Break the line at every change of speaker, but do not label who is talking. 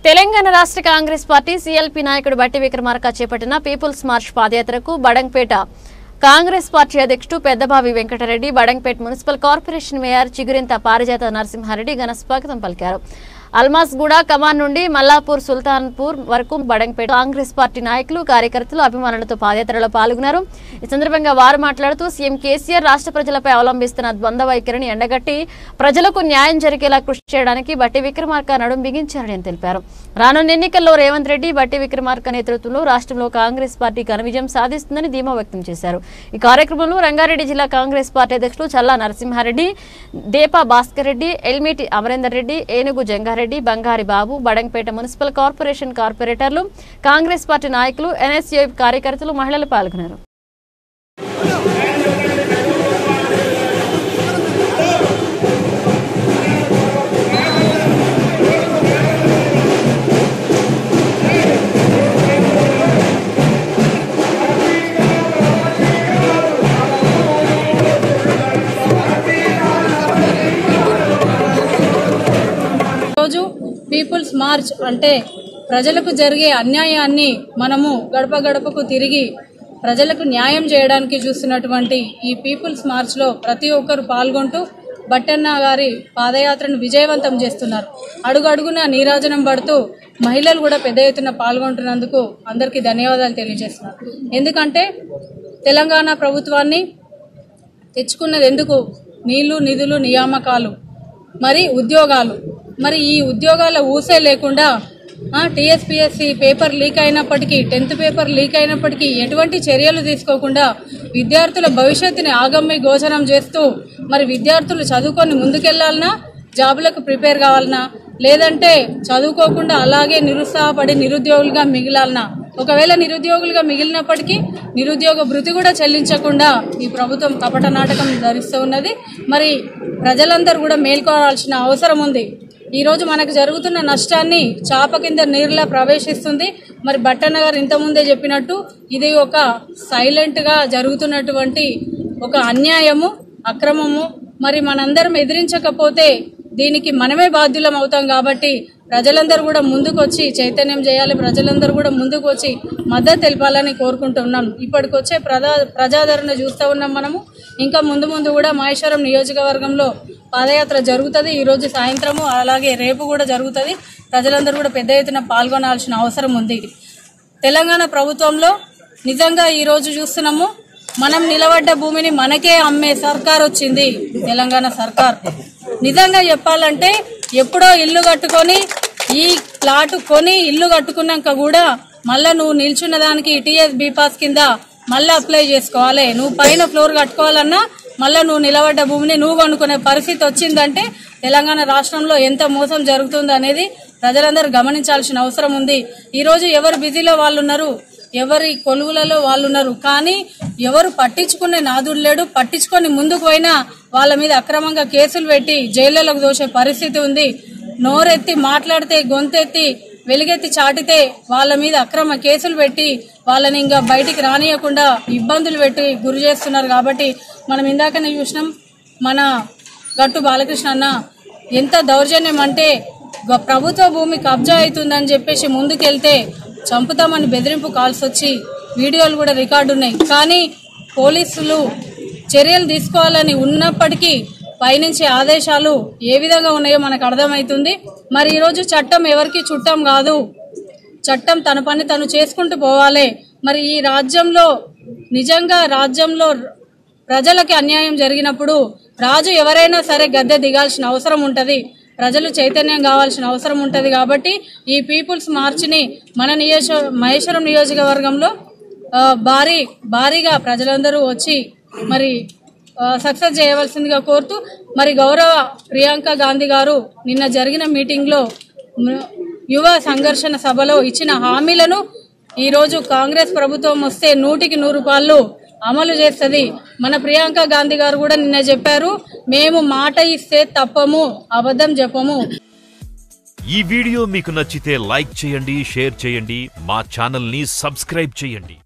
తెలంగాణ రాష్ట్ర Congress party CLP నాయకుడు బట్టి విక్రమార్క చేపట్టిన పీపుల్స్ మార్చ్ పాదయాత్రకు బడంగ్పేట కాంగ్రెస్ పార్టీ అధ్యక్షుడు Peddabavi Venkatareddy, Badangpet municipal corporation mayor Chigurintha Parijatha Narasimhareddy ఘన స్వాగతం పలికారు. అల్మాస్గూడ కమాన్ నుండి మల్లాపూర్ సుల్తాన్పూర్ వరకు బడంగ్పేట కాంగ్రెస్ పార్టీ నాయకులు, కార్యకర్తలు, అభిమానులతో పాదయాత్రలో పాల్గొన్నారు. ఈ సందర్భంగా వారు మాట్లాడుతూ సీఎం కేసీఆర్ రాష్ట్ర ప్రజలపై అవలంబిస్తున్న ద్వంద్వ వైఖరిని ఎండగట్టి ప్రజలకు న్యాయం జరిగేలా కృషి చేయడానికి బట్టి విక్రమార్క నడుం బిగించారని తెలిపారు. రానున్న ఎన్నికల్లో రేవంత్ రెడ్డి, బట్టి విక్రమార్క నేతృత్వంలో రాష్ట్రంలో కాంగ్రెస్ పార్టీ ఘన విజయం సాధిస్తుందని ధీమా వ్యక్తం చేశారు. ఈ కార్యక్రమంలో రంగారెడ్డి జిల్లా కాంగ్రెస్ పార్టీ అధ్యక్షులు చల్లా నరసింహారెడ్డి, దేపా భాస్కర్ రెడ్డి, ఎల్మిటి అమరేందర్ రెడ్డి, ఏనుగు జంగారెడ్డి, బంగారి బాబు, బడంగ్పేట మున్సిపల్ కార్పొరేషన్ కార్పొరేటర్లు, కాంగ్రెస్ పార్టీ నాయకులు, ఎన్ఎస్యూ కార్యకర్తలు, మహిళలు పాల్గొన్నారు.
పీపుల్స్ మార్చ్ అంటే ప్రజలకు జరిగే అన్యాయాన్ని మనము గడప గడపకు తిరిగి ప్రజలకు న్యాయం చేయడానికి చూస్తున్నటువంటి ఈ పీపుల్స్ మార్చ్ లో ప్రతి ఒక్కరు పాల్గొంటూ బట్టన్న గారి పాదయాత్రను విజయవంతం చేస్తున్నారు. అడుగడుగున నీరాజనం పడుతూ మహిళలు కూడా పెద్ద ఎత్తున పాల్గొంటున్నందుకు అందరికీ ధన్యవాదాలు తెలియజేస్తున్నారు. ఎందుకంటే తెలంగాణ ప్రభుత్వాన్ని తెచ్చుకున్నది ఎందుకు? నీళ్లు, నిధులు, నియామకాలు, మరి ఉద్యోగాలు. మరి ఈ ఉద్యోగాల ఊసే లేకుండా టీఎస్పీఎస్సీ పేపర్ లీక్ అయినప్పటికీ, 10th పేపర్ లీక్ అయినప్పటికీ ఎటువంటి చర్యలు తీసుకోకుండా విద్యార్థుల భవిష్యత్తుని ఆగమ్య గోచరం చేస్తూ మరి విద్యార్థులు చదువుకొని ముందుకెళ్లాలన్నా, జాబులకు ప్రిపేర్ కావాలన్నా, లేదంటే చదువుకోకుండా అలాగే నిరుత్సాహపడి నిరుద్యోగులుగా మిగిలాలన్నా, ఒకవేళ నిరుద్యోగులుగా మిగిలినప్పటికీ నిరుద్యోగ భృతి కూడా చెల్లించకుండా ఈ ప్రభుత్వం కపట నాటకం ధరిస్తూ ఉన్నది. మరి ప్రజలందరూ కూడా మేల్కోవాల్సిన అవసరం ఉంది. ఈ రోజు మనకు జరుగుతున్న నష్టాన్ని చాప కింద నీరులా ప్రవేశిస్తుంది. మరి బట్టన్న గారు ఇంతకుముందే చెప్పినట్టు ఇది ఒక సైలెంట్ గా జరుగుతున్నటువంటి ఒక అన్యాయము, అక్రమము. మరి మనందరం ఎదిరించకపోతే దీనికి మనమే బాధ్యులం అవుతాం. కాబట్టి ప్రజలందరూ కూడా ముందుకు వచ్చి చైతన్యం చేయాలి, ప్రజలందరూ కూడా ముందుకు వచ్చి మద్దతు తెలపాలని కోరుకుంటున్నాం. ఇప్పటికొచ్చే ప్రజాదరణ చూస్తూ ఉన్నాం మనము. ఇంకా ముందు ముందు కూడా మహేశ్వరం నియోజకవర్గంలో పాదయాత్ర జరుగుతుంది. ఈ రోజు సాయంత్రము అలాగే రేపు కూడా జరుగుతుంది. ప్రజలందరూ కూడా పెద్ద ఎత్తున పాల్గొనాల్సిన అవసరం ఉంది. తెలంగాణ ప్రభుత్వంలో నిజంగా ఈ రోజు చూస్తున్నాము, మనం నిలబడ్డ భూమిని మనకే అమ్మే సర్కార్ వచ్చింది తెలంగాణ సర్కార్. నిజంగా చెప్పాలంటే ఎప్పుడో ఇల్లు కట్టుకొని ఈ ప్లాట్ కొని ఇల్లు కట్టుకున్నాక కూడా మళ్ళా నువ్వు నిల్చున్న దానికి టీఎస్ బీపాస్ కింద మళ్ళీ అప్లై చేసుకోవాలి. నువ్వు పైన ఫ్లోర్ కట్టుకోవాలన్నా మళ్ళా నువ్వు నిలబడ్డ భూమిని నువ్వు కొనుక్కునే పరిస్థితి వచ్చిందంటే తెలంగాణ రాష్ట్రంలో ఎంత మోసం జరుగుతుంది అనేది ప్రజలందరూ గమనించాల్సిన అవసరం ఉంది. ఈ రోజు ఎవరు బిజీలో వాళ్ళు ఉన్నారు, ఎవరి కొలువులలో వాళ్ళు ఉన్నారు. కానీ ఎవరు పట్టించుకునే నాదుడు లేడు. పట్టించుకొని ముందుకు పోయినా వాళ్ళ మీద అక్రమంగా కేసులు పెట్టి జైళ్లలోకి దోసే పరిస్థితి ఉంది. నోరెత్తి మాట్లాడితే, గొంతెత్తి వెలుగెత్తి చాటితే వాళ్ళ మీద అక్రమ కేసులు పెట్టి వాళ్ళని ఇంకా బయటికి రానియకుండా ఇబ్బందులు పెట్టి గురి చేస్తున్నారు. కాబట్టి మనం ఇందాకనే చూసినాం, మన గట్టు బాలకృష్ణ అన్న ఎంత దౌర్జన్యం అంటే ప్రభుత్వ భూమి కబ్జా అవుతుందని చెప్పేసి ముందుకెళ్తే చంపుతామని బెదిరింపు కాల్స్ వచ్చి వీడియోలు కూడా రికార్డు ఉన్నాయి. కానీ పోలీసులు చర్యలు తీసుకోవాలని ఉన్నప్పటికీ పైనుంచి ఆదేశాలు ఏ విధంగా ఉన్నాయో మనకు అర్థమవుతుంది. మరి ఈరోజు చట్టం ఎవరికి చుట్టం కాదు, చట్టం తన పని తను చేసుకుంటూ పోవాలి. మరి ఈ రాజ్యంలో నిజంగా ప్రజలకి అన్యాయం జరిగినప్పుడు రాజు ఎవరైనా సరే గద్దె దిగాల్సిన అవసరం ఉంటది, ప్రజలు చైతన్యం కావాల్సిన అవసరం ఉంటది. కాబట్టి ఈ పీపుల్స్ మార్చ్ ని మన మహేశ్వరం నియోజకవర్గంలో భారీగా ప్రజలందరూ వచ్చి మరి సక్సెస్ చేయవలసిందిగా కోరుతూ, మరి గౌరవ ప్రియాంక గాంధీ గారు నిన్న జరిగిన మీటింగ్ లో యువ సంఘర్షణ సభలో ఇచ్చిన హామీలను ఈ రోజు కాంగ్రెస్ ప్రభుత్వం వస్తే 100కి 100 రూపాయలు అమలు చేస్తుంది. మన ప్రియాంక గాంధీ గారు కూడా నిన్న చెప్పారు, మేము మాట ఇస్తే తప్పము, అబద్ధం చెప్పము.
ఈ వీడియో మీకు నచ్చితే లైక్ చేయండి, షేర్ చేయండి, మా ఛానల్ ని సబ్స్క్రైబ్ చేయండి.